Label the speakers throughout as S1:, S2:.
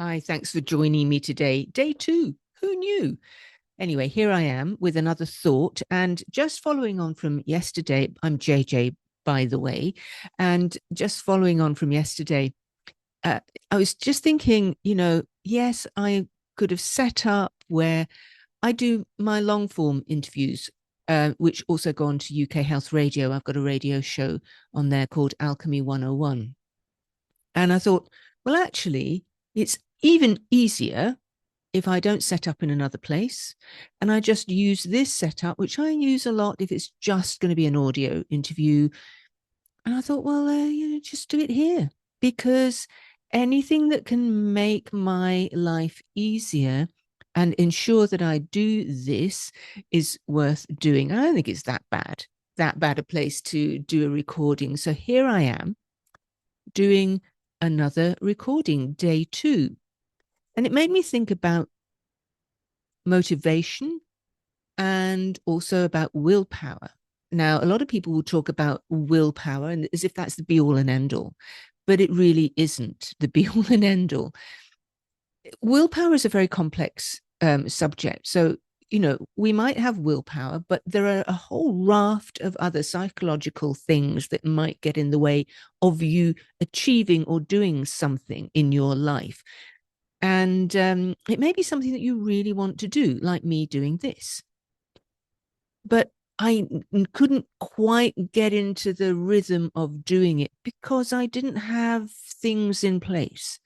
S1: Hi, thanks for joining me today. Day two. Who knew? Anyway, here I am with another thought. And just following on from yesterday, I'm JJ, by the way. And just following on from yesterday, uh, I was just thinking, yes, I could have set up where I do my long form interviews, which also go on to UK Health Radio. I've got a radio show on there called Alchemy 101. And I thought, well, actually, it's even easier if I don't set up in another place and I just use this setup, which I use a lot if it's just going to be an audio interview. And I thought, well, just do it here, because anything that can make my life easier and ensure that I do this is worth doing. I don't think it's that bad a place to do a recording. So here I am doing another recording, day two. And it made me think about motivation and also about willpower. Now, a lot of people will talk about willpower and as if that's the be all and end all, but it really isn't the be all and end all. Willpower is a very complex subject. So, we might have willpower, but there are a whole raft of other psychological things that might get in the way of you achieving or doing something in your life. And it may be something that you really want to do, like me doing this. But I couldn't quite get into the rhythm of doing it because I didn't have things in place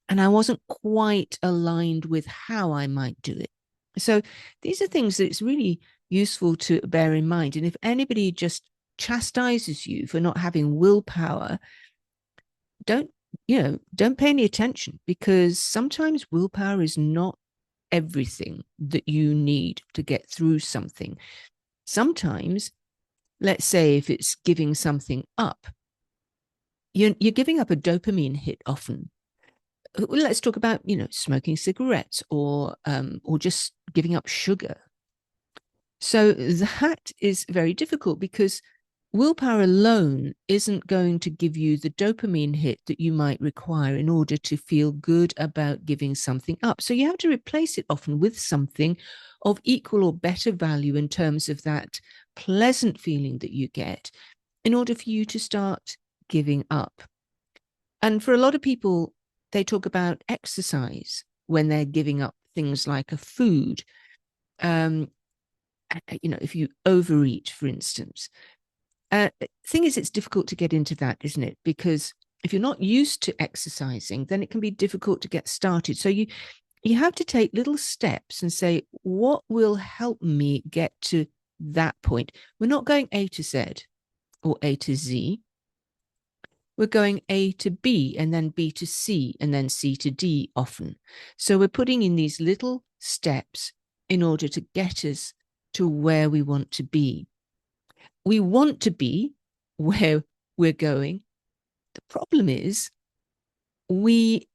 S1: and I wasn't quite aligned with how I might do it. So these are things that it's really useful to bear in mind. And if anybody just chastises you for not having willpower, don't pay any attention, because sometimes willpower is not everything that you need to get through something. Sometimes, let's say if it's giving something up, you're giving up a dopamine hit often. Let's talk about, smoking cigarettes or just giving up sugar. So that is very difficult because willpower alone isn't going to give you the dopamine hit that you might require in order to feel good about giving something up. So you have to replace it often with something of equal or better value in terms of that pleasant feeling that you get in order for you to start giving up. And for a lot of people, they talk about exercise when they're giving up things like a food. If you overeat, for instance. Thing is, it's difficult to get into that, isn't it? Because if you're not used to exercising, then it can be difficult to get started. So you have to take little steps and say, what will help me get to that point? We're not going A to Z or A to Z. We're going A to B and then B to C and then C to D often. So we're putting in these little steps in order to get us to where we want to be. We want to be where we're going. The problem is we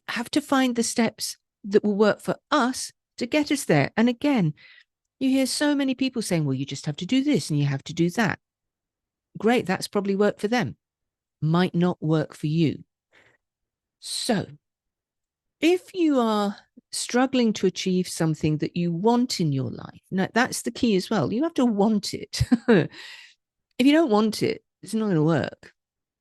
S1: have to find the steps that will work for us to get us there. And again, you hear so many people saying, well, you just have to do this and you have to do that. Great, that's probably worked for them. Might not work for you. So if you are struggling to achieve something that you want in your life, now that's the key as well. You have to want it. If you don't want it, it's not going to work.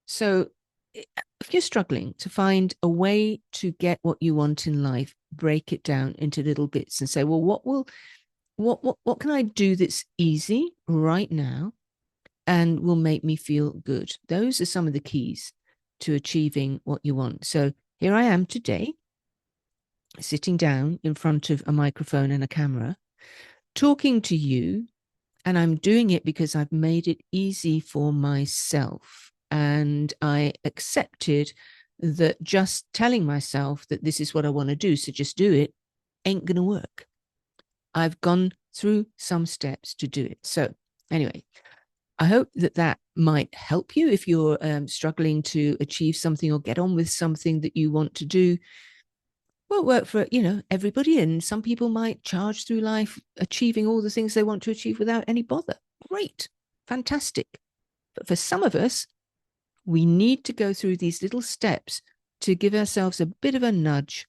S1: So if you're struggling to find a way to get what you want in life, break it down into little bits and say, well, what can I do that's easy right now and will make me feel good? Those are some of the keys to achieving what you want. So here I am today, sitting down in front of a microphone and a camera, talking to you. And I'm doing it because I've made it easy for myself. And I accepted that just telling myself that this is what I want to do, so just do it, ain't going to work. I've gone through some steps to do it. So anyway, I hope that might help you if you're struggling to achieve something or get on with something that you want to do. Won't work for everybody, and some people might charge through life achieving all the things they want to achieve without any bother. Great, fantastic. But for some of us, we need to go through these little steps to give ourselves a bit of a nudge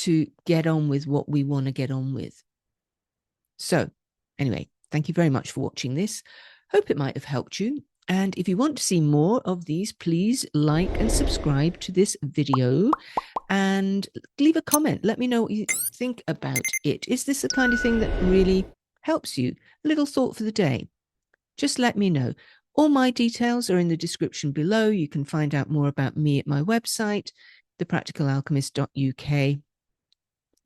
S1: to get on with what we want to get on with. So anyway, thank you very much for watching this. Hope it might have helped you. And if you want to see more of these, please like and subscribe to this video and leave a comment. Let me know what you think about it. Is this the kind of thing that really helps you? A little thought for the day. Just let me know. All my details are in the description below. You can find out more about me at my website, thepracticalalchemist.uk.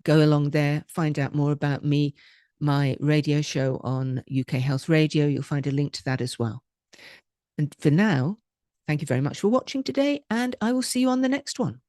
S1: Go along there, find out more about me, my radio show on UK Health Radio. You'll find a link to that as well. And for now, thank you very much for watching today, and I will see you on the next one.